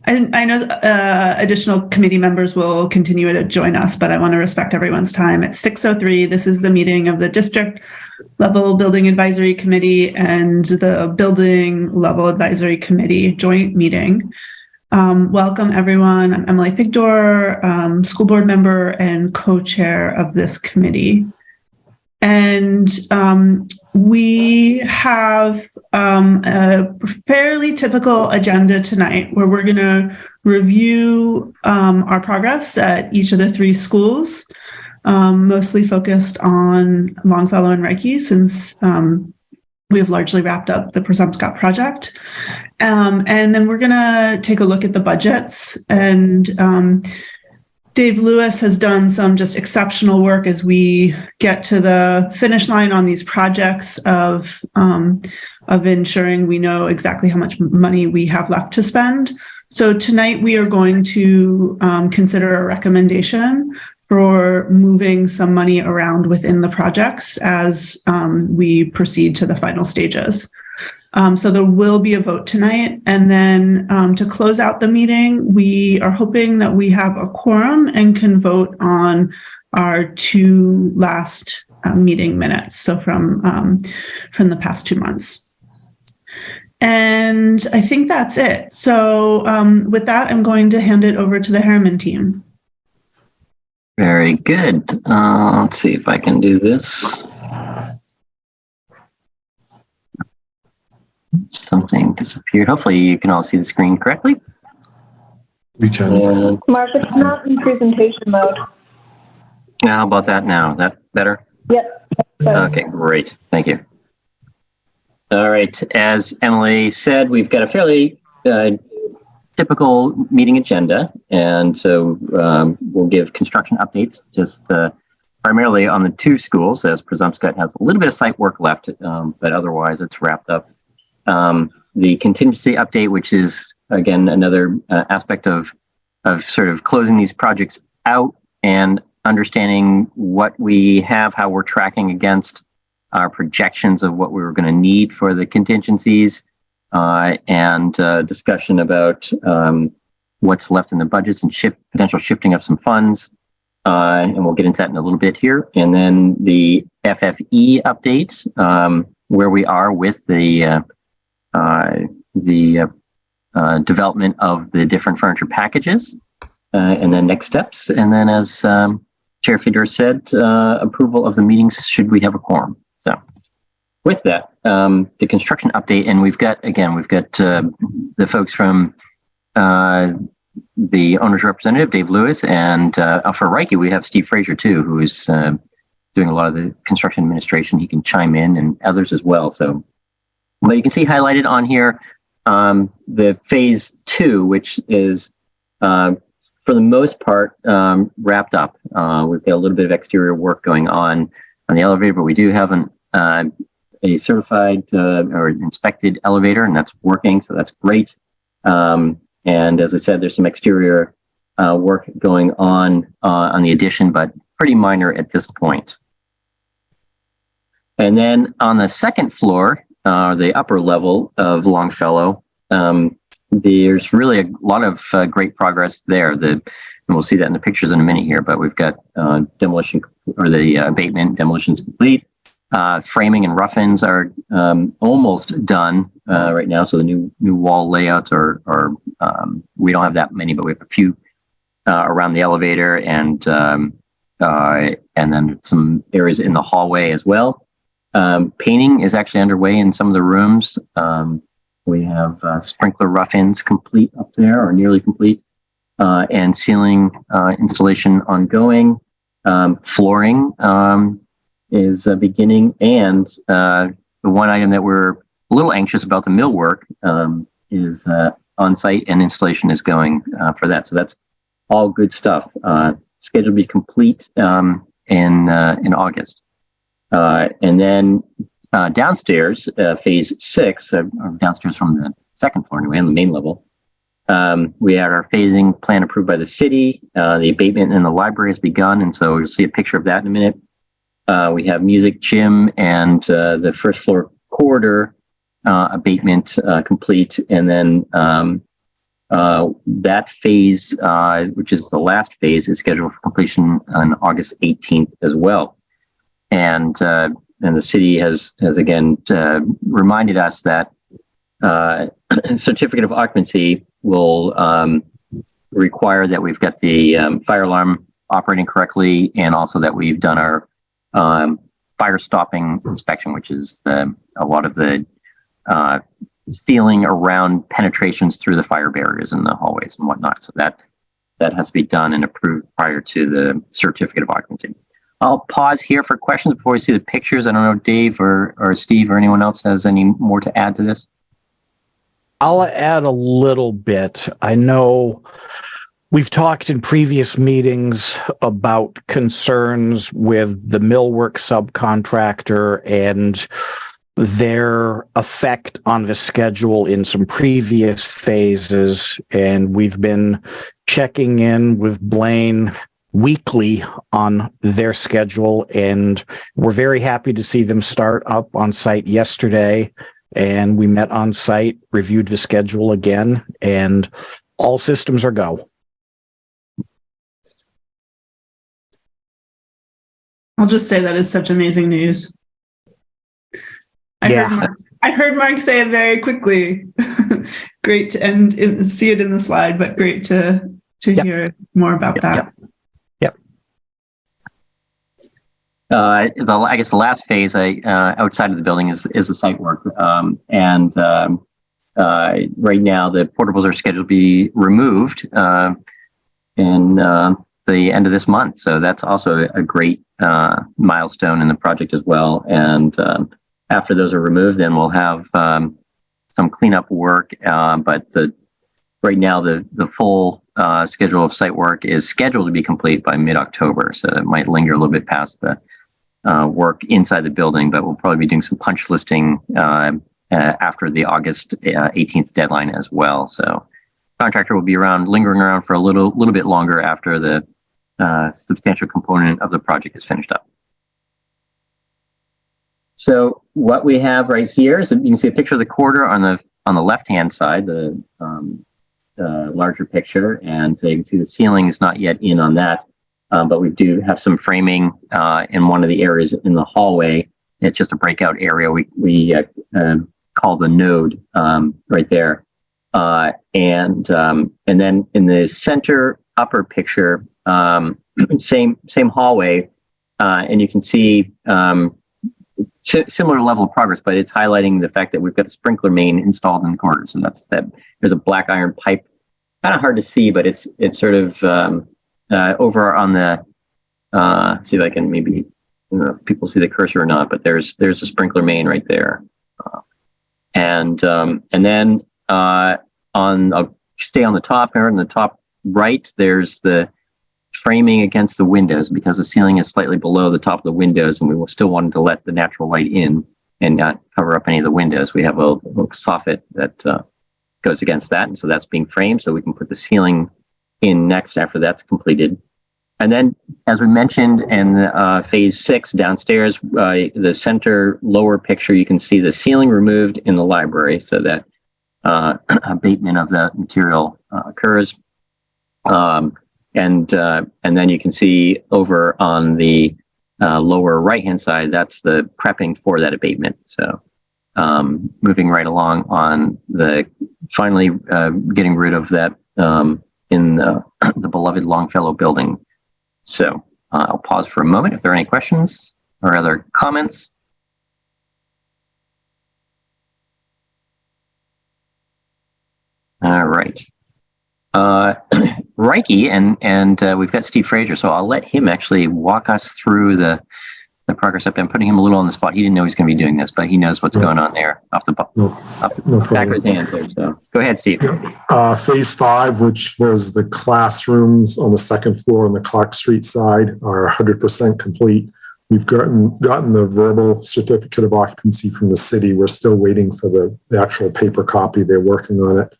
I know additional committee members will continue to join us, but I want to respect everyone's time. At 6:03, this is the meeting of the district level building advisory committee and the building level advisory committee joint meeting. Welcome everyone. I'm Emily Pigdor, school board member and co-chair of this committee. And we have a fairly typical agenda tonight where we're going to review our progress at each of the 3 schools, mostly focused on Longfellow and Reiki, since we have largely wrapped up the Presumpscot project. And then we're going to take a look at the budgets. And Dave Lewis has done some just exceptional work as we get to the finish line on these projects of ensuring we know exactly how much money we have left to spend. So tonight we are going to consider a recommendation for moving some money around within the projects as we proceed to the final stages. So there will be a vote tonight. And then to close out the meeting, we are hoping that we have a quorum and can vote on our 2 last meeting minutes. So from the past 2 months. And I think that's it. So with that, I'm going to hand it over to the Harriman team. Very good. Let's see if I can do this. Something disappeared. Hopefully you can all see the screen correctly. We can. Mark, it's not in presentation mode. How about that now? Is that better? Yep. Okay, great. Thank you. All right. As Emily said, we've got a fairly typical meeting agenda. And so we'll give construction updates just primarily on the 2 schools, as Presumpscot has a little bit of site work left, but otherwise it's wrapped up. The contingency update, which is, again, another aspect of sort of closing these projects out and understanding what we have, how we're tracking against our projections of what we were going to need for the contingencies, and discussion about what's left in the budgets and potential shifting of some funds. And we'll get into that in a little bit here. And then the FFE update, where we are with the development of the different furniture packages, and then next steps. And then, as Chair Fedor said, approval of the meetings should we have a quorum. So with that, the construction update, and we've got the folks from the owner's representative, Dave Lewis, and for Reiki, we have Steve Frazier too, who is doing a lot of the construction administration. He can chime in, and others as well. So, but you can see highlighted on here the phase 2, which is for the most part wrapped up. We've got a little bit of exterior work going on the elevator, but we do have a certified or inspected elevator, and that's working, so that's great. And as I said, there's some exterior work going on the addition, but pretty minor at this point. And then on the second floor, the upper level of Longfellow, there's really a lot of great progress there. And we'll see that in the pictures in a minute here, but we've got demolition, or the abatement, demolition's complete. Framing and rough-ins are almost done right now. So the new wall layouts are we don't have that many, but we have a few around the elevator, and then some areas in the hallway as well. Painting is actually underway in some of the rooms. We have sprinkler rough-ins complete up there, or nearly complete, and ceiling installation ongoing. Flooring is beginning, and the one item that we're a little anxious about, the millwork, is on site, and installation is going for that. So that's all good stuff. Scheduled to be complete in August. And then downstairs, phase 6, downstairs from the second floor anyway, on the main level, we had our phasing plan approved by the city. The abatement in the library has begun, and so you'll see a picture of that in a minute. We have music, gym, and the first floor corridor abatement complete, and then that phase, which is the last phase, is scheduled for completion on August 18th as well. And the city has again reminded us that certificate of occupancy will require that we've got the fire alarm operating correctly, and also that we've done our fire stopping inspection, which is a lot of the sealing around penetrations through the fire barriers in the hallways and whatnot. So that has to be done and approved prior to the certificate of occupancy. I'll pause here for questions before we see the pictures. I don't know if Dave or Steve or anyone else has any more to add to this. I'll add a little bit. I know we've talked in previous meetings about concerns with the millwork subcontractor and their effect on the schedule in some previous phases. And we've been checking in with Blaine weekly on their schedule, and we're very happy to see them start up on site yesterday. And we met on site, reviewed the schedule again, and all systems are go. I'll just say that is such amazing news. I heard Mark say it very quickly. Great to see it in the slide, but great to hear more about that. I guess the last phase outside of the building is the site work. Right now the portables are scheduled to be removed in the end of this month. So that's also a great milestone in the project as well. And after those are removed, then we'll have some cleanup work. But right now the full schedule of site work is scheduled to be complete by mid-October. So it might linger a little bit past the work inside the building, but we'll probably be doing some punch listing after the August 18th deadline as well. So contractor will be lingering around for a little bit longer after the substantial component of the project is finished up. So what we have right here is, you can see a picture of the corridor on the left-hand side, the larger picture, and you can see the ceiling is not yet in on that. But we do have some framing in one of the areas in the hallway. It's just a breakout area we call the node right there. And then in the center upper picture, same hallway, and you can see similar level of progress, but it's highlighting the fact that we've got a sprinkler main installed in the corner. So there's a black iron pipe, kind of hard to see, but it's sort of over on the, see if I can maybe, if people see the cursor or not, but there's a sprinkler main right there. And then I'll stay on the top here, in the top right, there's the framing against the windows, because the ceiling is slightly below the top of the windows, and we still wanted to let the natural light in and not cover up any of the windows. We have a little soffit that goes against that, and so that's being framed, so we can put the ceiling in next after that's completed. And then, as we mentioned in phase 6 downstairs, the center lower picture, you can see the ceiling removed in the library, so that abatement of the material occurs. And then you can see over on the lower right-hand side, that's the prepping for that abatement. So moving right along on the finally getting rid of that in the beloved Longfellow building. So I'll pause for a moment if there are any questions or other comments. All right. Reiki, and we've got Steve Frazier, so I'll let him actually walk us through the progress up. I'm putting him a little on the spot. He didn't know he was going to be doing this, but he knows what's going on there off the back of his hand there. So go ahead, Steve. Phase 5, which was the classrooms on the second floor on the Clark Street side, are 100% complete. We've gotten the verbal certificate of occupancy from the city. We're still waiting for the actual paper copy. They're working on it.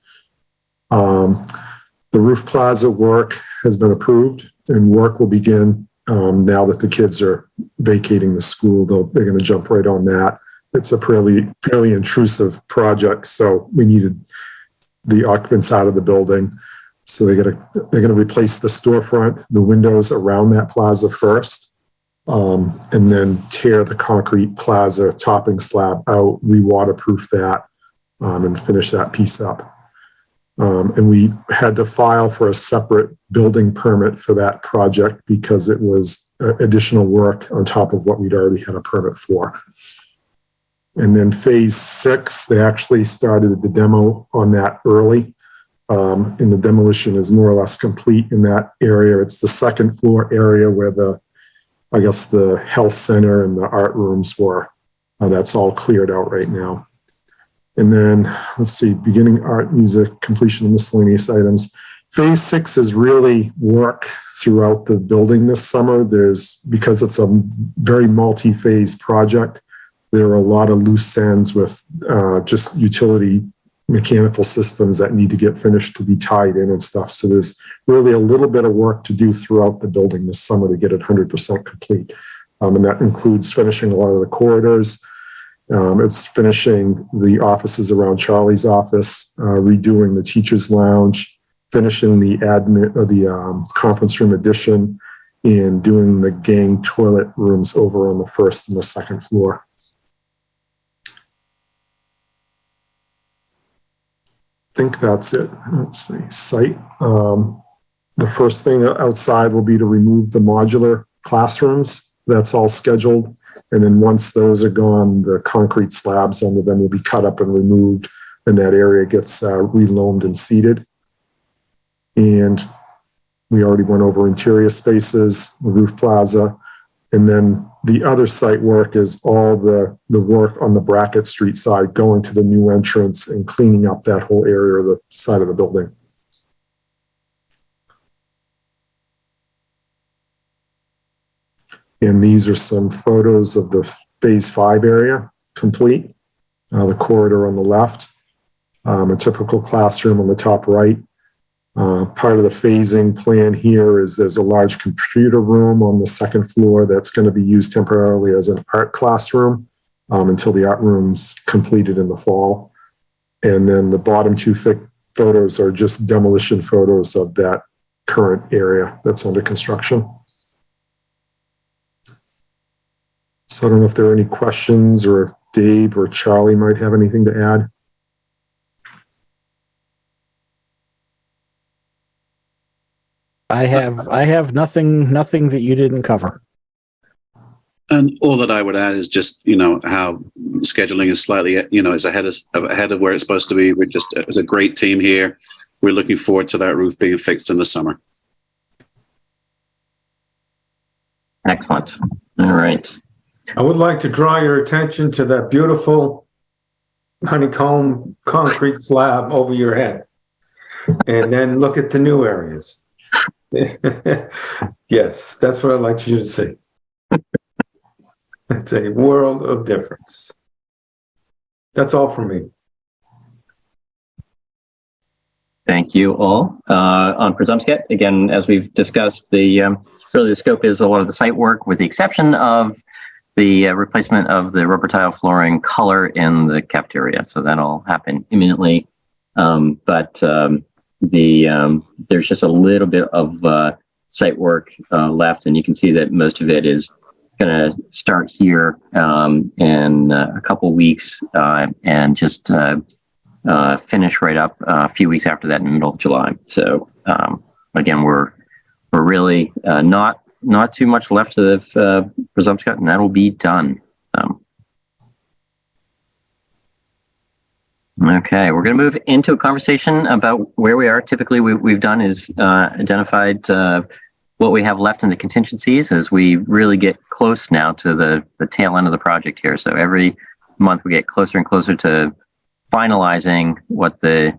The roof plaza work has been approved, and work will begin now that the kids are vacating the school. They're going to jump right on that. It's a fairly intrusive project, so we needed the occupants out of the building. So they're going to replace the storefront, the windows around that plaza first, and then tear the concrete plaza topping slab out, re-waterproof that, and finish that piece up. And we had to file for a separate building permit for that project because it was additional work on top of what we'd already had a permit for. And then phase 6, they actually started the demo on that early. And the demolition is more or less complete in that area. It's the second floor area where the health center and the art rooms were. That's all cleared out right now. And then, let's see, beginning art, music, completion of miscellaneous items. Phase 6 is really work throughout the building this summer. Because it's a very multi-phase project, there are a lot of loose ends with just utility mechanical systems that need to get finished to be tied in and stuff. So there's really a little bit of work to do throughout the building this summer to get it 100% complete. And that includes finishing a lot of the corridors. It's finishing the offices around Charlie's office, redoing the teacher's lounge, finishing the admin or the conference room addition, and doing the gang toilet rooms over on the first and the second floor. I think that's it. Let's see, site. The first thing outside will be to remove the modular classrooms. That's all scheduled. And then once those are gone, the concrete slabs under them will be cut up and removed, and that area gets reloamed and seeded. And we already went over interior spaces, the roof plaza, and then the other site work is all the work on the Brackett Street side, going to the new entrance and cleaning up that whole area of the side of the building. And these are some photos of the phase 5 area complete. The corridor on the left, a typical classroom on the top right. Part of the phasing plan here is there's a large computer room on the second floor that's going to be used temporarily as an art classroom until the art room's completed in the fall. And then the bottom 2 photos are just demolition photos of that current area that's under construction. So I don't know if there are any questions or if Dave or Charlie might have anything to add. I have nothing that you didn't cover. And all that I would add is just, how scheduling is slightly, is ahead of where it's supposed to be. We're just, as a great team here, we're looking forward to that roof being fixed in the summer. Excellent. All right. I would like to draw your attention to that beautiful honeycomb concrete slab over your head. And then look at the new areas. Yes, that's what I'd like you to see. It's a world of difference. That's all from me. Thank you all. On Presumpscot, again, as we've discussed, really the scope is a lot of the site work, with the exception of the replacement of the rubber tile flooring color in the cafeteria. So that'll happen imminently. There's just a little bit of site work left, and you can see that most of it is going to start here in a couple weeks and just finish right up a few weeks after that in the middle of July. So again, we're really not too much left of Presumpscot, and that'll be done. Okay, we're going to move into a conversation about where we are. Typically, we've done is identified what we have left in the contingencies as we really get close now to the tail end of the project here. So every month we get closer and closer to finalizing what the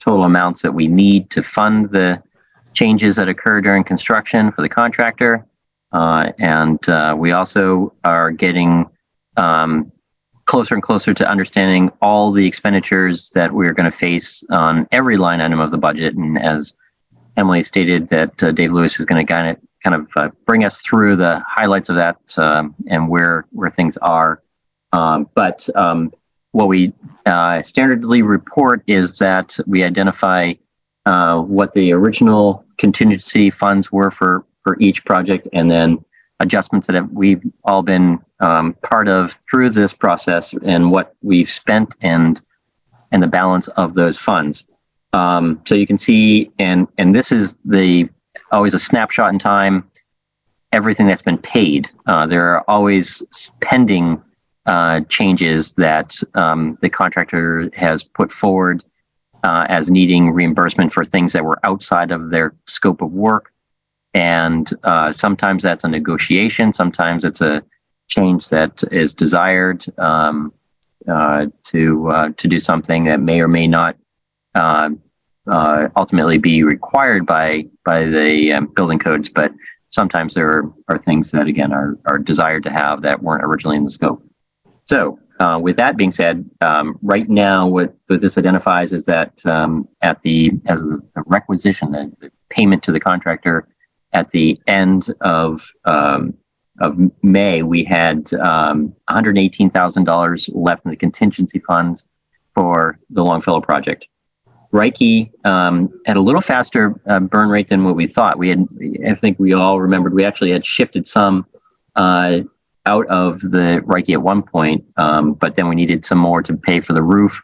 total amounts that we need to fund the changes that occur during construction for the contractor. And we also are getting closer and closer to understanding all the expenditures that we're going to face on every line item of the budget. And as Emily stated, that Dave Lewis is going to kind of bring us through the highlights of that and where things are. But what we standardly report is that we identify what the original contingency funds were for each project, and then adjustments that we've all been part of through this process, and what we've spent and the balance of those funds. So you can see, and this is always a snapshot in time, everything that's been paid. There are always pending changes that the contractor has put forward as needing reimbursement for things that were outside of their scope of work. And sometimes that's a negotiation, sometimes it's a change that is desired to do something that may or may not ultimately be required by the building codes, but sometimes there are things that, again, are desired to have that weren't originally in the scope. So with that being said, right now what this identifies is that as a requisition, the payment to the contractor at the end of May, we had $118,000 left in the contingency funds for the Longfellow project. Reiki had a little faster burn rate than what we thought. I think we all remembered, we actually had shifted some out of the Reiki at one point, but then we needed some more to pay for the roof.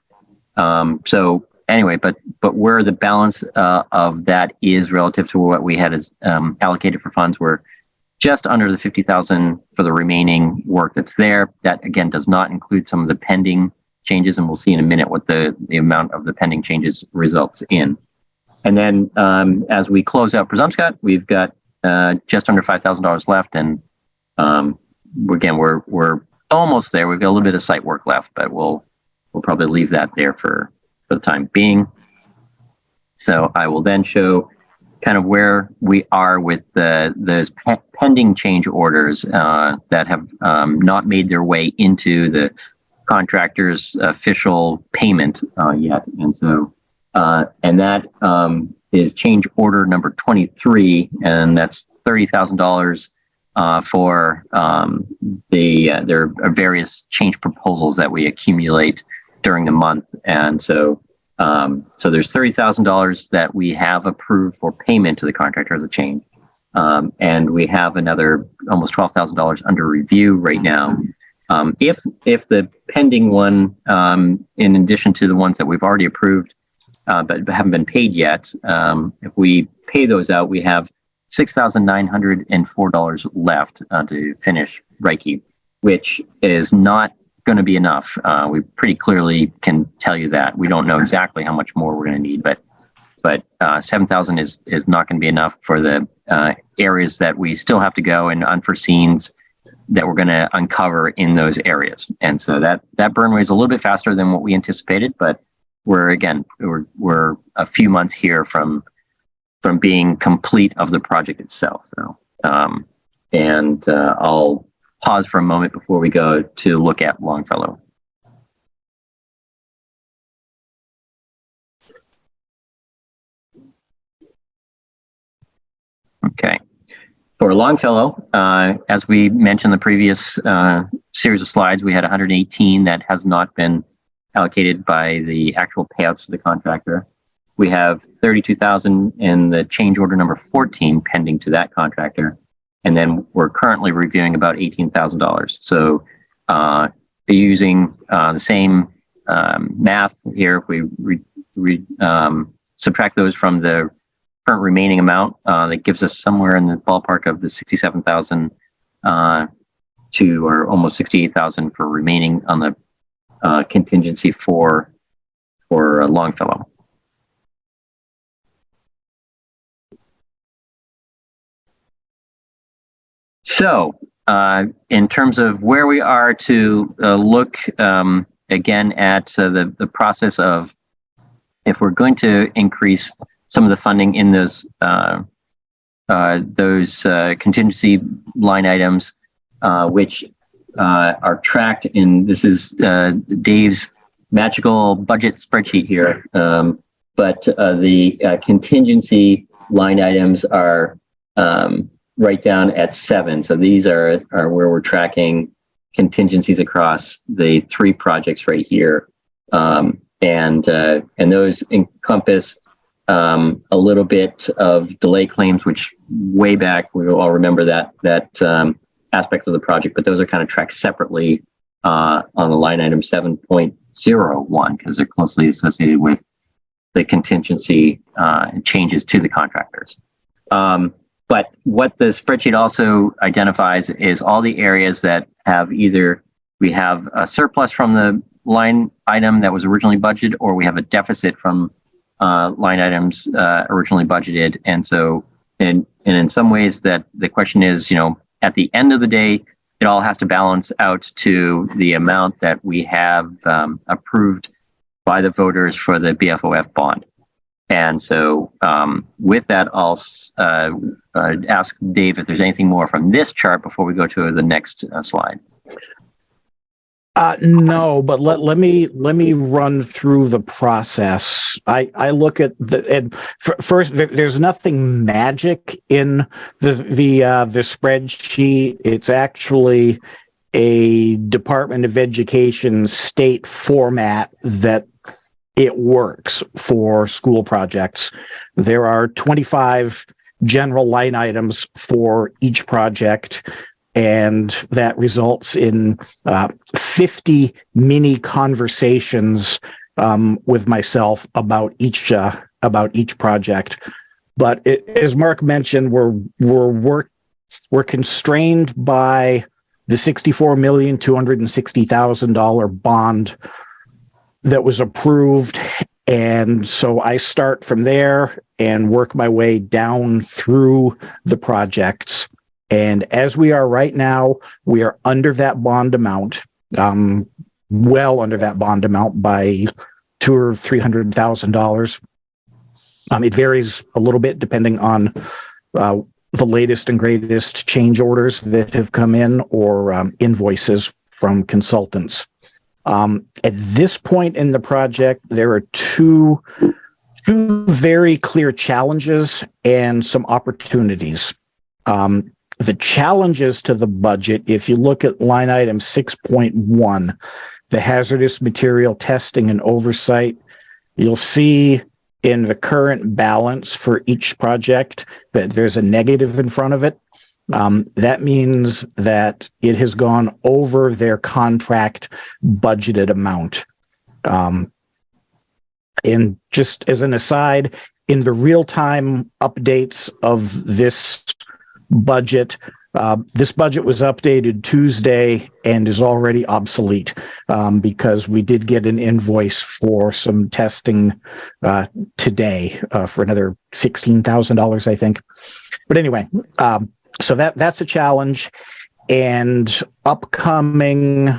So anyway, but where the balance of that is relative to what we had as allocated for funds, were just under the $50,000 for the remaining work that's there. That, again, does not include some of the pending changes, and we'll see in a minute what the amount of the pending changes results in. And then as we close out Presumpscot, we've got just under $5,000 left, and again, we're almost there. We've got a little bit of site work left, but we'll probably leave that there for the time being. So I will then show kind of where we are with those pending change orders that have not made their way into the contractor's official payment yet. And so, and that is change order number 23, and that's $30,000 for there are various change proposals that we accumulate during the month. And so, so there's $30,000 that we have approved for payment to the contractor as a change. And we have another almost $12,000 under review right now. If the pending one, in addition to the ones that we've already approved, but haven't been paid yet, if we pay those out, we have $6,904 left to finish Reiki, which is not going to be enough. We pretty clearly can tell you that. We don't know exactly how much more we're going to need, but $7,000 is not going to be enough for the areas that we still have to go, and unforeseens that we're going to uncover in those areas. And so that burn rate is a little bit faster than what we anticipated, but we're a few months here from being complete of the project itself. So, I'll pause for a moment before we go to look at Longfellow. Okay. For Longfellow, as we mentioned in the previous series of slides, we had 118 that has not been allocated by the actual payouts to the contractor. We have 32,000 in the change order number 14 pending to that contractor. And then we're currently reviewing about $18,000. So using the same math here, if we subtract those from the current remaining amount, that gives us somewhere in the ballpark of the 67,000 to, or almost 68,000 for remaining on the contingency for Longfellow. So, in terms of where we are to look again at the process of, if we're going to increase some of the funding in those contingency line items, which are tracked in, this is Dave's magical budget spreadsheet here, but the contingency line items are right down at 7. So these are where we're tracking contingencies across the 3 projects right here. And those encompass a little bit of delay claims, which way back, we all remember that aspect of the project, but those are kind of tracked separately on the line item 7.01 because they're closely associated with the contingency changes to the contractors. But what the spreadsheet also identifies is all the areas that have either we have a surplus from the line item that was originally budgeted, or we have a deficit from line items originally budgeted. And so, and in some ways that the question is, at the end of the day, it all has to balance out to the amount that we have approved by the voters for the BFOF bond. And so with that, I'll ask Dave if there's anything more from this chart before we go to the next slide. No, but let me run through the process. I look at first. There's nothing magic in the spreadsheet. It's actually a Department of Education state format that it works for school projects. There are 25 general line items for each project, and that results in 50 mini conversations with myself about each project. But as Mark mentioned, we're constrained by the $64,260,000 bond that was approved, and so I start from there and work my way down through the projects. And as we are right now, we are under that bond amount, well under that bond amount by $200,000 or $300,000. It varies a little bit depending on the latest and greatest change orders that have come in or invoices from consultants. At this point in the project, there are two very clear challenges and some opportunities. The challenges to the budget, if you look at line item 6.1, the hazardous material testing and oversight, you'll see in the current balance for each project that there's a negative in front of it. That means that it has gone over their contract budgeted amount. And just as an aside, in the real-time updates of this budget was updated Tuesday and is already obsolete because we did get an invoice for some testing today for another $16,000, I think. But anyway, so that's a challenge, and upcoming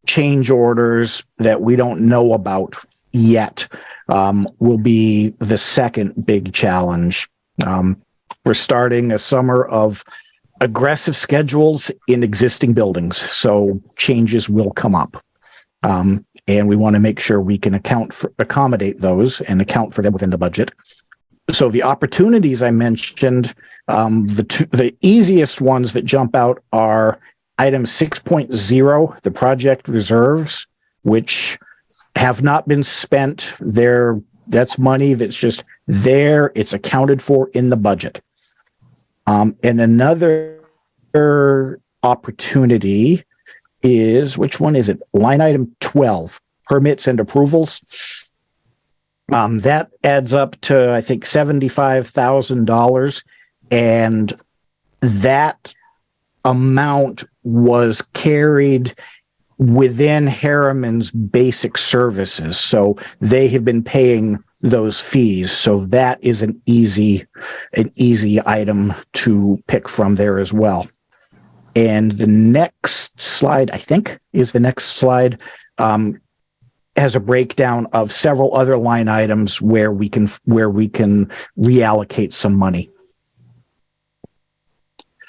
change orders that we don't know about yet will be the second big challenge. We're starting a summer of aggressive schedules in existing buildings, so changes will come up. And we want to make sure we can accommodate those and account for them within the budget. So the opportunities I mentioned, the easiest ones that jump out are item 6.0, the project reserves, which have not been spent. That's money that's just there. It's accounted for in the budget. And another opportunity is, which one is it? Line item 12, permits and approvals. That adds up to, I think, $75,000, and that amount was carried within Harriman's basic services. So they have been paying those fees. So that is an easy item to pick from there as well. And the next slide, I think, is the next slide, has a breakdown of several other line items where we can reallocate some money.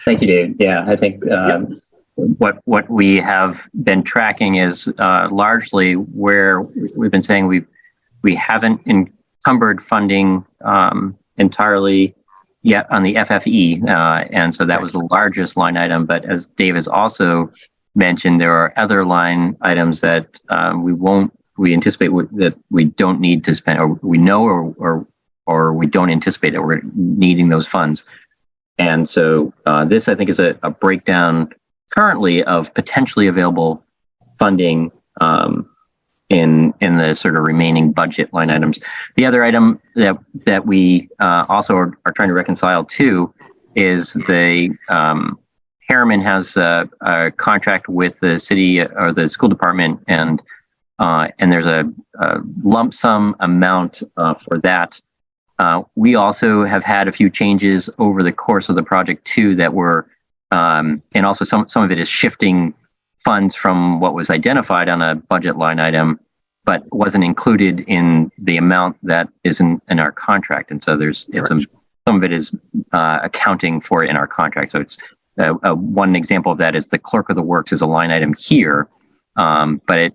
Thank you, Dave. Yeah, I think what we have been tracking is largely where we've been saying we haven't encumbered funding entirely yet on the FFE, and so that was the largest line item. But as Dave has also mentioned, there are other line items that we anticipate that we don't need to spend, or we know, or we don't anticipate that we're needing those funds. And so this, I think, is a breakdown currently of potentially available funding in the sort of remaining budget line items. The other item that we also are trying to reconcile too is the Harriman has a contract with the city or the school department, and there's a lump sum amount for that. We also have had a few changes over the course of the project too that were, and also some of it is shifting funds from what was identified on a budget line item, but wasn't included in the amount that is in our contract. And so some of it is accounting for it in our contract. So it's one example of that is the clerk of the works is a line item here, but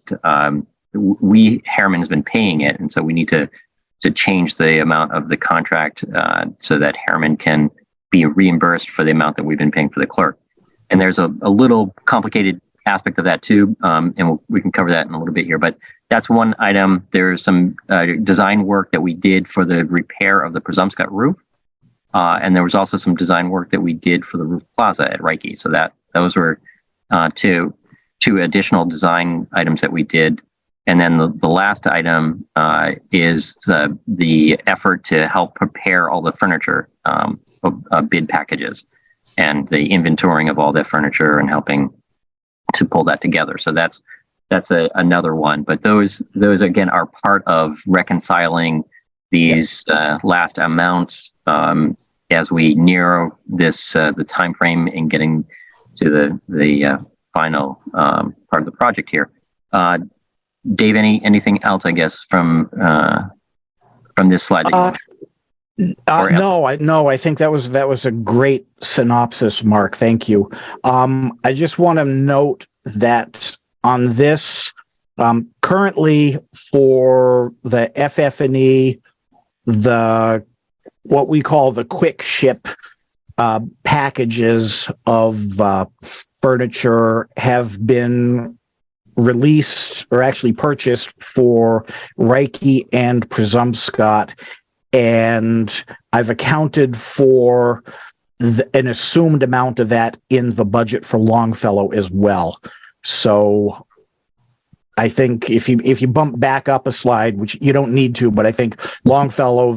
Harriman has been paying it, and so we need to change the amount of the contract so that Harriman can be reimbursed for the amount that we've been paying for the clerk. And there's a little complicated aspect of that too, and we can cover that in a little bit here, but that's one item. There's some design work that we did for the repair of the Presumpscot roof, and there was also some design work that we did for the roof plaza at Reiki. So those were two additional design items that we did. And then the last item is the effort to help prepare all the furniture bid packages and the inventorying of all that furniture and helping to pull that together. So that's another one. But those again are part of reconciling these last amounts as we narrow this the time frame in getting to the final part of the project here. Dave, anything else, I guess, from this slide? No, I think that was a great synopsis, Mark. Thank you. I just want to note that on this, currently for the FF&E, what we call the quick ship packages of furniture have been released or actually purchased for Reiki and Presumpscot, and I've accounted for an assumed amount of that in the budget for Longfellow as well. So I think if you bump back up a slide, which you don't need to, but I think Longfellow,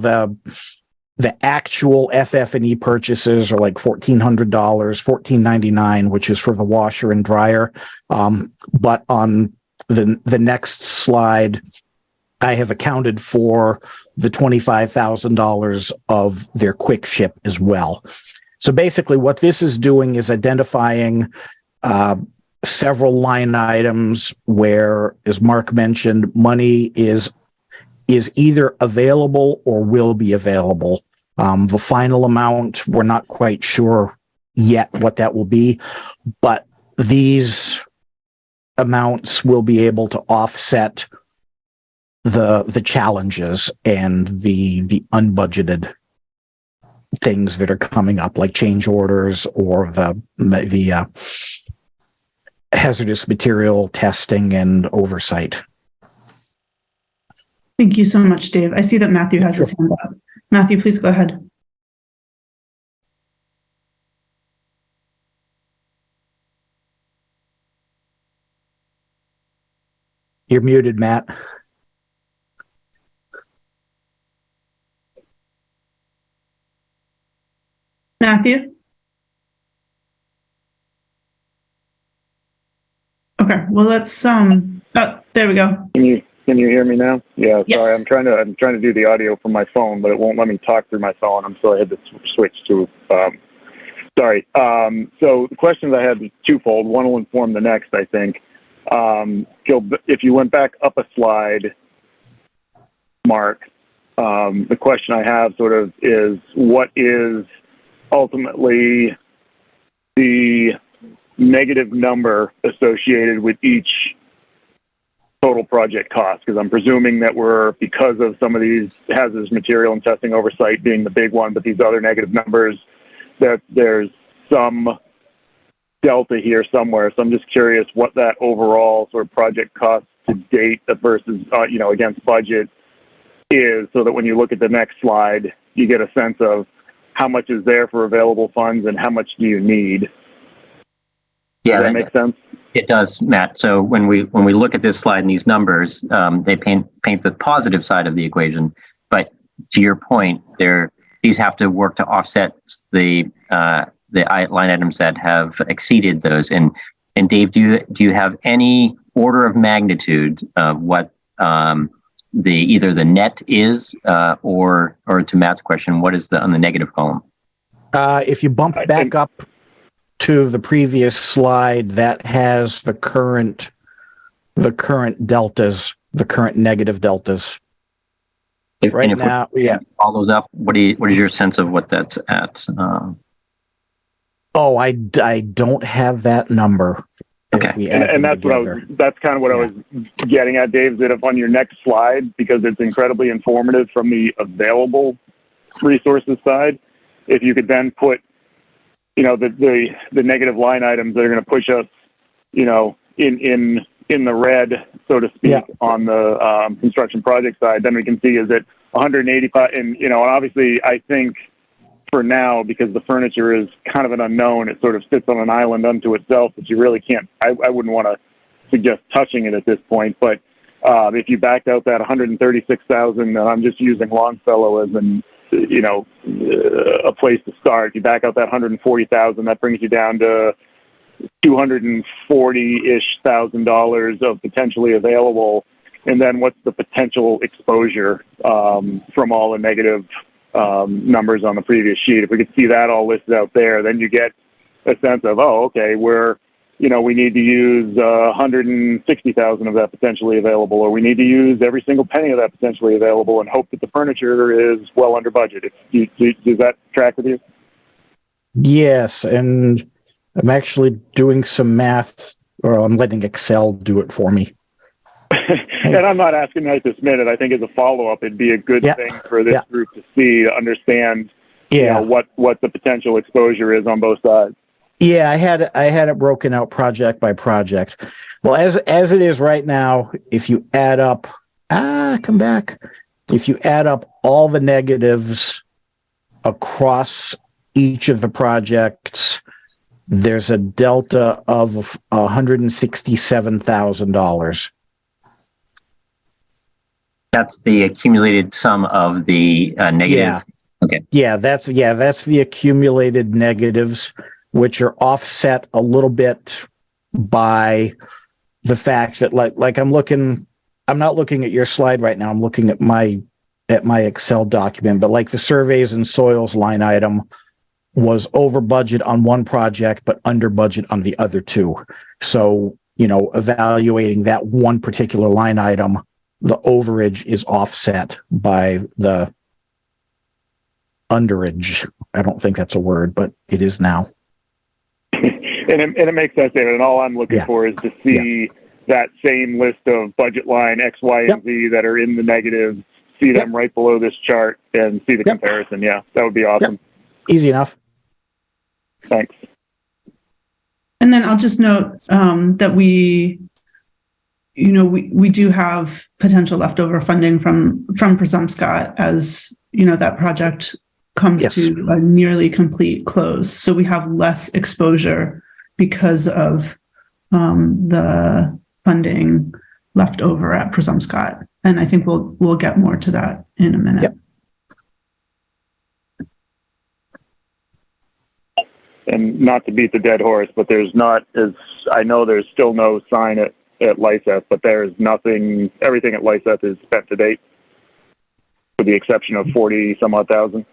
the actual FF&E purchases are like $1,400, $1,499, which is for the washer and dryer. But on the next slide, I have accounted for the $25,000 of their quick ship as well. So basically what this is doing is identifying several line items where, as Mark mentioned, money is either available or will be available. The final amount, we're not quite sure yet what that will be, but these amounts will be able to offset the challenges and the unbudgeted things that are coming up, like change orders or the hazardous material testing and oversight. Thank you so much, Dave. I see that Matthew has his hand up. Matthew, please go ahead. You're muted, Matt. Matthew? Okay, well, let's, oh, there we go. Can you hear me now? Yeah, Yes. sorry, I'm trying to do the audio from my phone, but it won't let me talk through my phone. So I had to switch to, sorry. So the questions I had was twofold. One will inform the next, I think. If you went back up a slide, Mark, the question I have sort of is, what is ultimately the negative number associated with each total project cost? Because I'm presuming that because of some of these hazardous material and testing oversight being the big one, but these other negative numbers, that there's some delta here somewhere. So I'm just curious what that overall sort of project cost to date versus, against budget is, so that when you look at the next slide, you get a sense of how much is there for available funds and how much do you need. Yeah, does that make sense? It does, Matt. So when we look at this slide and these numbers, they paint the positive side of the equation. But to your point, these have to work to offset the line items that have exceeded those. And Dave, do you have any order of magnitude of what either the net is, or to Matt's question, what is on the negative column? If you bump back up to the previous slide, that has the current deltas, the current negative deltas. Right now, yeah. All those up. What is your sense of what that's at? I don't have that number. Okay. And that's that's kind of what I was getting at, Dave, that if on your next slide, because it's incredibly informative from the available resources side, if you could then put, the negative line items that are going to push us, in the red, so to speak, on the construction project side, then we can see is it 185, and obviously I think for now, because the furniture is kind of an unknown, it sort of sits on an island unto itself that you really can't, I wouldn't want to suggest touching it at this point, but if you backed out that 136,000, and I'm just using Longfellow as a place to start, you back out that 140,000, that brings you down to $240,000 of potentially available. And then what's the potential exposure from all the negative numbers on the previous sheet? If we could see that all listed out there, then you get a sense of, okay, we need to use 160,000 of that potentially available, or we need to use every single penny of that potentially available and hope that the furniture is well under budget. Does that track with you? Yes, and I'm actually doing some math, or I'm letting Excel do it for me. And I'm not asking right this minute. I think as a follow-up, it'd be a good thing for this group to see, to understand what the potential exposure is on both sides. Yeah, I had it broken out project by project. Well, as it is right now, if you add up, if you add up all the negatives across each of the projects, there's a delta of $167,000. That's the accumulated sum of the negative. Yeah. Okay. Yeah, that's the accumulated negatives, which are offset a little bit by the fact that I'm not looking at your slide right now. I'm looking at my Excel document, but like the surveys and soils line item was over budget on one project, but under budget on the other two. So, evaluating that one particular line item, the overage is offset by the underage. I don't think that's a word, but it is now. And it makes sense, David. And all I'm looking for is to see that same list of budget line X, Y, and Z that are in the negative, see them right below this chart and see the comparison. Yeah, that would be awesome. Easy enough. Thanks. And then I'll just note that we do have potential leftover funding from Presumscott as, that project comes to a nearly complete close. So we have less exposure because of the funding left over at Presumscott. And I think we'll get more to that in a minute. Yep. And not to beat the dead horse, but I know there's still no sign at Lyseth, but there's nothing, everything at Lyseth is spent to date, with the exception of 40 some odd thousand.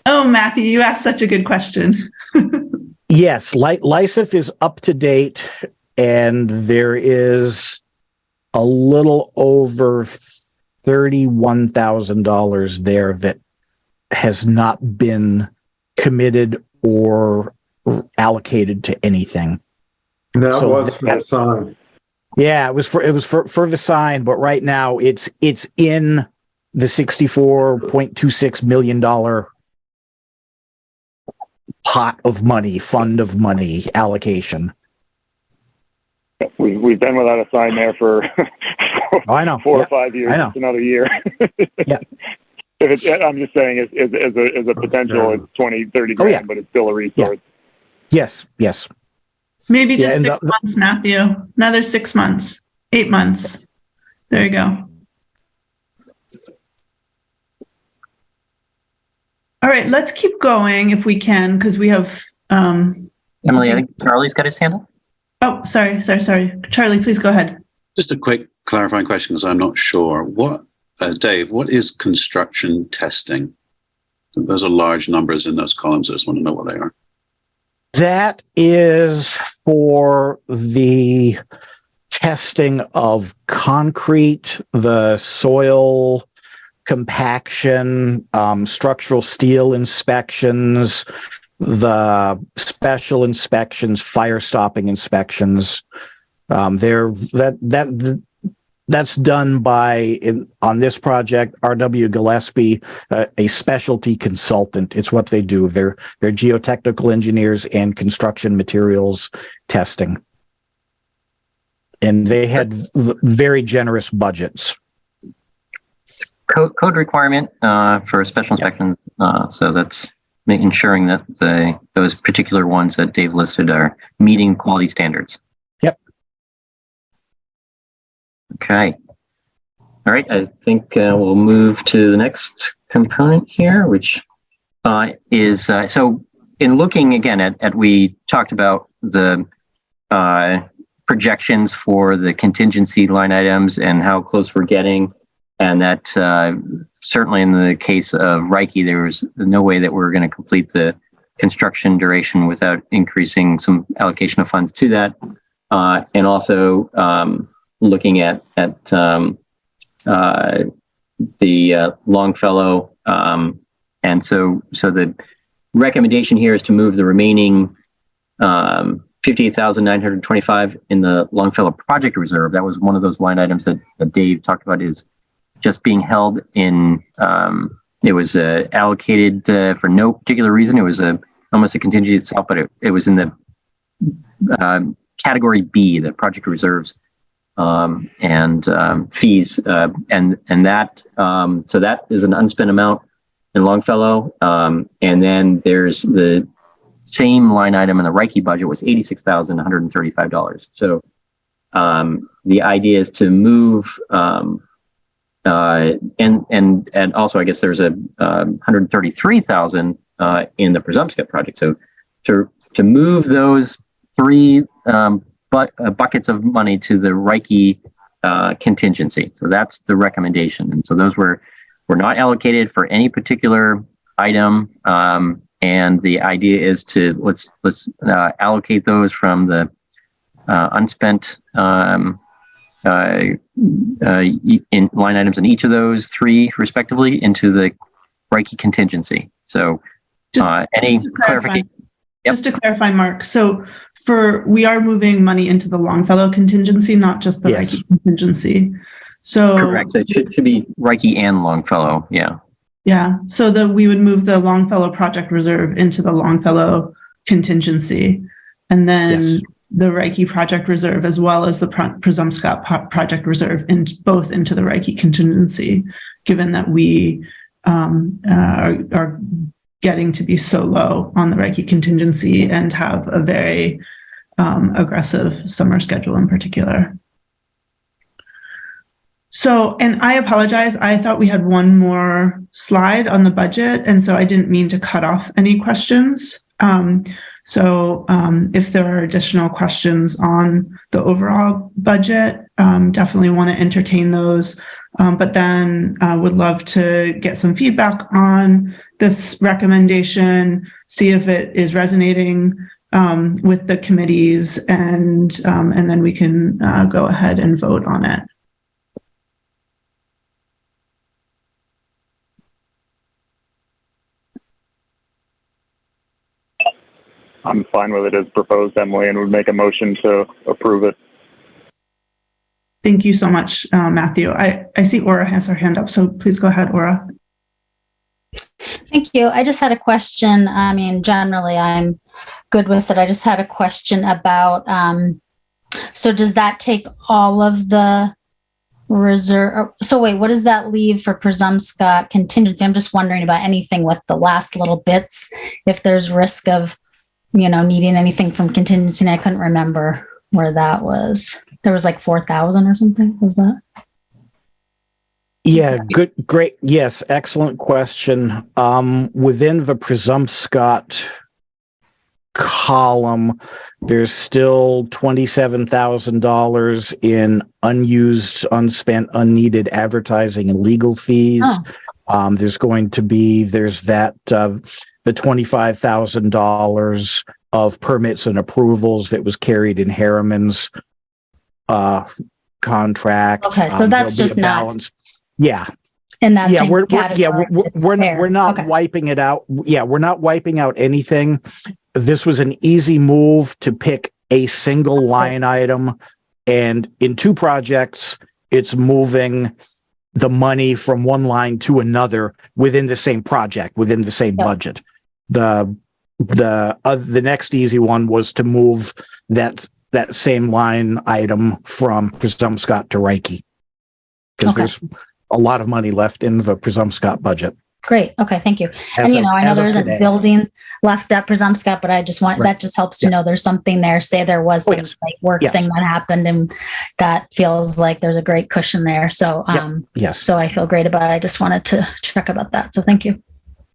Oh, Matthew, you asked such a good question. Yes, Lyseth is up to date, and there is a little over $31,000 there that has not been committed or allocated to anything. And that was for the sign. Yeah, it was for the sign, but right now it's in the $64.26 million pot of money, fund of money allocation. We've been without a sign there for I know. 4 or 5 years. It's another year. Yeah. I'm just saying, as a potential, it's 20, 30 grand, but it's still a resource. Yeah. Yes. Maybe just 6 months, Matthew. Another 6 months, 8 months. There you go. All right, let's keep going if we can, because we have. Emily, I think Charlie's got his hand up. Oh, sorry. Charlie, please go ahead. Just a quick clarifying question, because I'm not sure. Dave, what is construction testing? Those are large numbers in those columns. I just want to know what they are. That is for the testing of concrete, the soil compaction, structural steel inspections, the special inspections, fire stopping inspections. That's done by, on this project, R.W. Gillespie, a specialty consultant. It's what they do. They're geotechnical engineers and construction materials testing. And they had very generous budgets. Code requirement for special inspections. So that's ensuring that those particular ones that Dave listed are meeting quality standards. Yep. Okay. All right. I think we'll move to the next component here, which is so in looking again at we talked about the projections for the contingency line items and how close we're getting. And that certainly in the case of Reiki, there was no way that we're going to complete the construction duration without increasing some allocation of funds to that. And also looking at the Longfellow. And so the recommendation here is to move the remaining $58,925 in the Longfellow project reserve. That was one of those line items that Dave talked about is just being held in, it was allocated for no particular reason. It was almost a contingency itself, but it was in the category B, the project reserves and fees. And that, so that is an unspent amount in Longfellow. And then there's the same line item in the Reiki budget was $86,135. So the idea is to move, and also I guess there's a $133,000 in the Presumpscot project. So to move those three buckets of money to the Reiki contingency. So that's the recommendation. And so those were not allocated for any particular item. And the idea is to let's allocate those from the unspent in line items in each of those three respectively into the Reiki contingency. So any clarification? Yep. Just to clarify, Mark, so we are moving money into the Longfellow contingency, not just the Reiki contingency. So correct. So it should be Reiki and Longfellow. Yeah. Yeah. So we would move the Longfellow project reserve into the Longfellow contingency, and then the Reiki project reserve, as well as the Presumpscot project reserve, both into the Reiki contingency, given that we are getting to be so low on the Reiki contingency and have a very aggressive summer schedule in particular. So, and I apologize, I thought we had one more slide on the budget, and so I didn't mean to cut off any questions. So if there are additional questions on the overall budget, definitely want to entertain those. But then would love to get some feedback on this recommendation, see if it is resonating with the committees, and then we can go ahead and vote on it. I'm fine with it as proposed, Emily, and would make a motion to approve it. Thank you so much, Matthew. I see Aura has her hand up, so please go ahead, Aura. Thank you. I just had a question. I mean, generally, I'm good with it. I just had a question about, so does that take all of the reserve? So wait, what does that leave for Presumpscot contingency? I'm just wondering about anything with the last little bits, if there's risk of, needing anything from contingency. And I couldn't remember where that was. There was like 4,000 or something. Was that? Yeah, great. Yes, excellent question. Within the Presumpscot column, there's still $27,000 in unused, unspent, unneeded advertising and legal fees. Oh. There's that the $25,000 of permits and approvals that was carried in Harriman's contract. Okay, so that's just not balance. Yeah. In that same we're category. We're not Okay. wiping it out. Yeah, we're not wiping out anything. This was an easy move to pick a single line item, and in two projects, it's moving the money from one line to another within the same project, within the same budget. The next easy one was to move that same line item from Presumpscot to Reiki, because there's a lot of money left in the Presumpscot budget. Great. Okay. Thank you. I know there isn't building left at Presumpscot, but I just want, that just helps to know there's something there. Say there was some site work thing that happened, and that feels like there's a great cushion there. So, so I feel great about it. I just wanted to check about that. So thank you.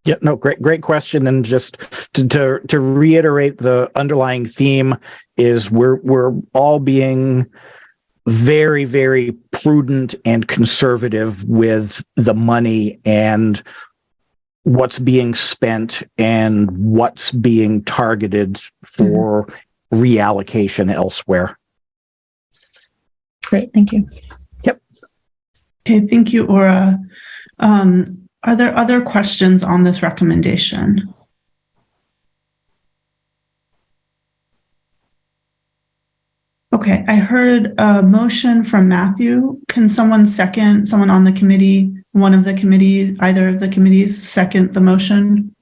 Yeah, no, great question. And just to reiterate, the underlying theme is we're all being very, very prudent and conservative with the money and what's being spent and what's being targeted for reallocation elsewhere. Great. Thank you. Yep. Okay. Thank you, Aura. Are there other questions on this recommendation? Okay, I heard a motion from Matthew. Can someone on the committee, one of the committees, either of the committees, second the motion?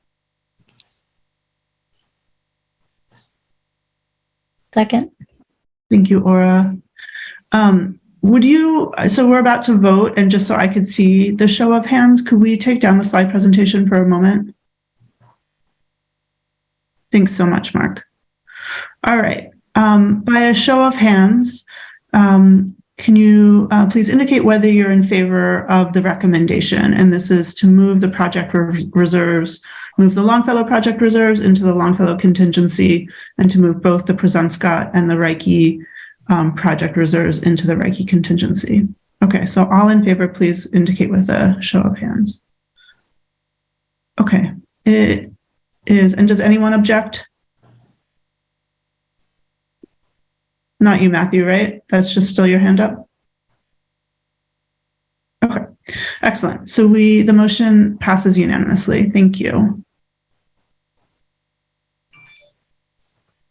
Second. Thank you, Aura. So we're about to vote, and just so I could see the show of hands, could we take down the slide presentation for a moment? Thanks so much, Mark. All right. By a show of hands, can you please indicate whether you're in favor of the recommendation? And this is to move the project reserves, move the Longfellow project reserves into the Longfellow contingency, and to move both the Presumpscot and the Reiki project reserves into the Reiki contingency. Okay, so all in favor, please indicate with a show of hands. Okay, it is, and does anyone object? Not you, Matthew, right? That's just still your hand up? Okay, excellent. So the motion passes unanimously. Thank you.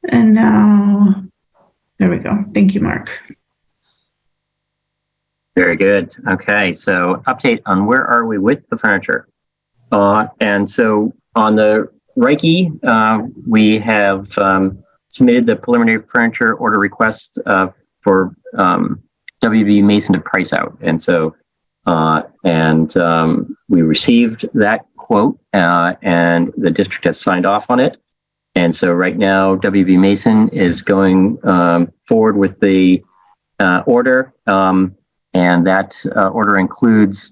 And now, there we go. Thank you, Mark. Very good. Okay, so update on where are we with the furniture. And so on the Reiki, we have submitted the preliminary furniture order request for WB Mason to price out. And so, we received that quote and the district has signed off on it. And so right now, WB Mason is going forward with the order. And that order includes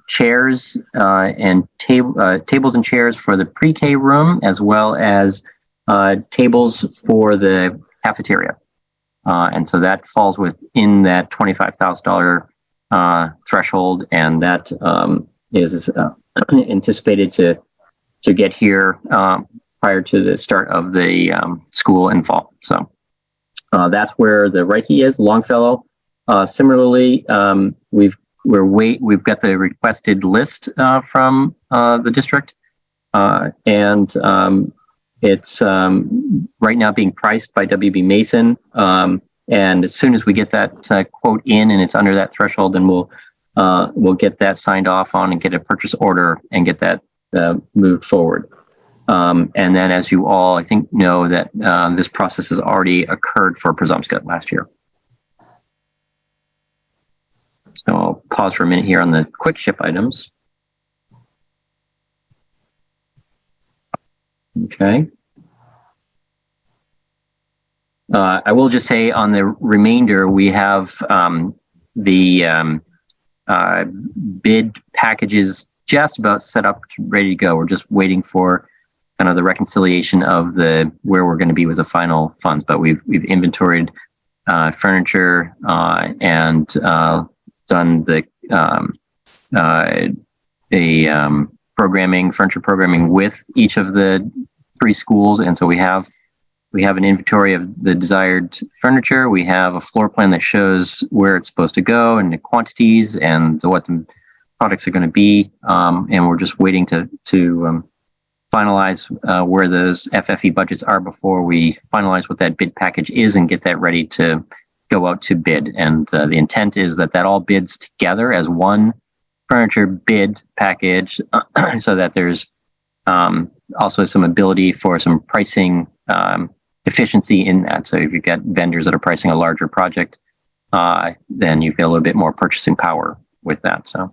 chairs and tables and chairs for the pre-K room, as well as tables for the cafeteria. And so that falls within that $25,000 threshold, and that is anticipated to get here prior to the start of the school in fall. So that's where the Reiki is. Longfellow, similarly, we've got the requested list from the district, and it's right now being priced by WB Mason. And as soon as we get that quote in and it's under that threshold, then we'll get that signed off on and get a purchase order and get that moved forward. And then, as you all, I think, know that this process has already occurred for Presumpscot last year. So I'll pause for a minute here on the quick ship items. Okay. I will just say on the remainder, we have the bid packages just about set up, ready to go. We're just waiting for kind of the reconciliation of where we're going to be with the final funds. But we've inventoried furniture and done the furniture programming with each of the 3 schools, and so we have an inventory of the desired furniture. We have a floor plan that shows where it's supposed to go and the quantities and what the products are going to be. And we're just waiting to finalize where those FFE budgets are before we finalize what that bid package is and get that ready to go out to bid. And the intent is that all bids together as one furniture bid package so that there's also some ability for some pricing efficiency in that. So if you've got vendors that are pricing a larger project, then you feel a little bit more purchasing power with that. So,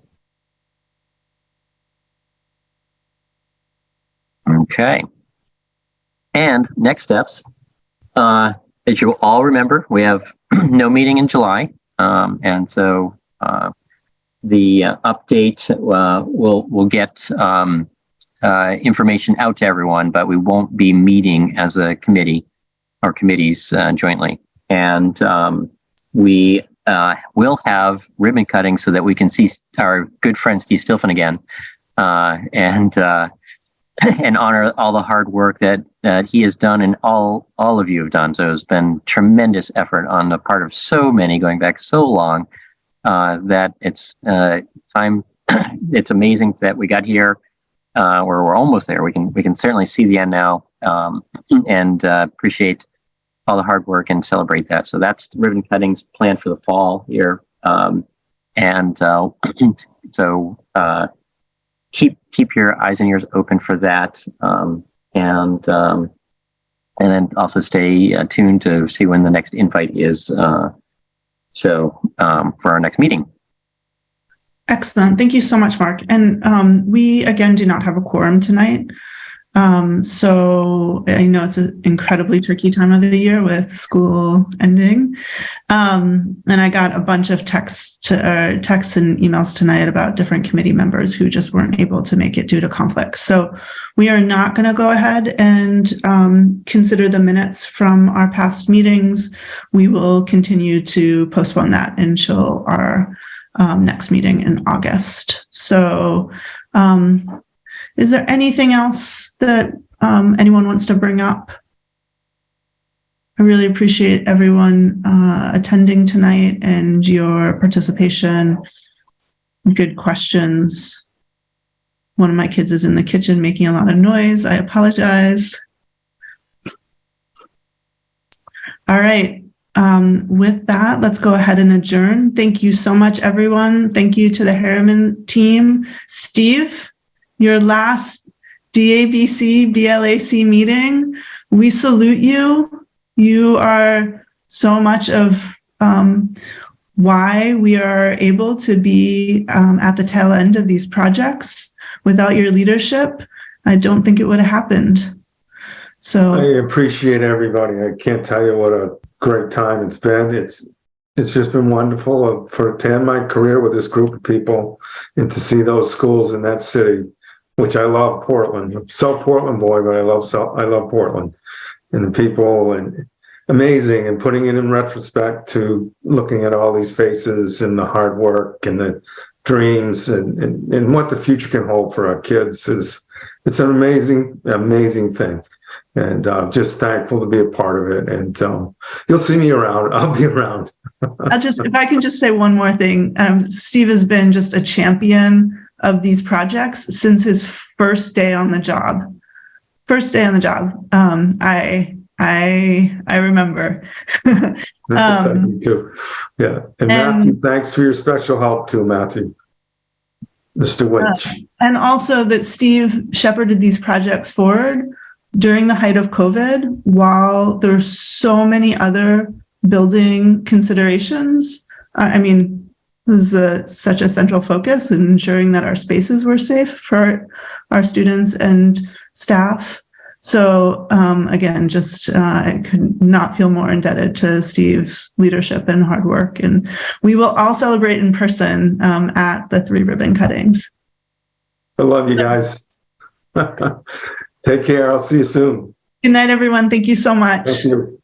okay. And next steps, as you all remember, we have no meeting in July. And so the update will get information out to everyone, but we won't be meeting as a committee or committees jointly. And we will have ribbon cutting so that we can see our good friend Steve Stilfen again and honor all the hard work that he has done and all of you have done. So it's been tremendous effort on the part of so many going back so long that it's time. It's amazing that we got here. Where we're almost there. We can certainly see the end now, and appreciate all the hard work and celebrate that. So that's the ribbon cuttings planned for the fall here, and so keep your eyes and ears open for that, and then also stay tuned to see when the next invite is. For our next meeting. Excellent. Thank you so much, Mark. And we, again, do not have a quorum tonight. So I know it's an incredibly tricky time of the year with school ending. And I got a bunch of texts and emails tonight about different committee members who just weren't able to make it due to conflicts. So we are not going to go ahead and consider the minutes from our past meetings. We will continue to postpone that until our next meeting in August. So is there anything else that anyone wants to bring up? I really appreciate everyone attending tonight and your participation. Good questions. One of my kids is in the kitchen making a lot of noise. I apologize. All right. With that, let's go ahead and adjourn. Thank you so much, everyone. Thank you to the Harriman team. Steve, your last DABC BLAC meeting. We salute you. You are so much of why we are able to be at the tail end of these projects. Without your leadership, I don't think it would have happened. So I appreciate everybody. I can't tell you what a great time it's been. It's just been wonderful to end my career with this group of people and to see those schools in that city, which I love Portland. I'm so Portland boy, but I love Portland and the people, and amazing, and putting it in retrospect to looking at all these faces and the hard work and the dreams and what the future can hold for our kids it's an amazing thing. And I'm just thankful to be a part of it. And you'll see me around. I'll be around. if I can just say one more thing. Steve has been just a champion of these projects since his first day on the job. I remember. Too. Yeah. And Matthew, thanks for your special help too, Matthew. Mr. Witch. And also that Steve shepherded these projects forward during the height of COVID, while there's so many other building considerations. I mean, it was such a central focus in ensuring that our spaces were safe for our students and staff. So again, just I could not feel more indebted to Steve's leadership and hard work. And we will all celebrate in person at the 3 ribbon cuttings. I love you guys. Take care. I'll see you soon. Good night, everyone. Thank you so much. Thank you.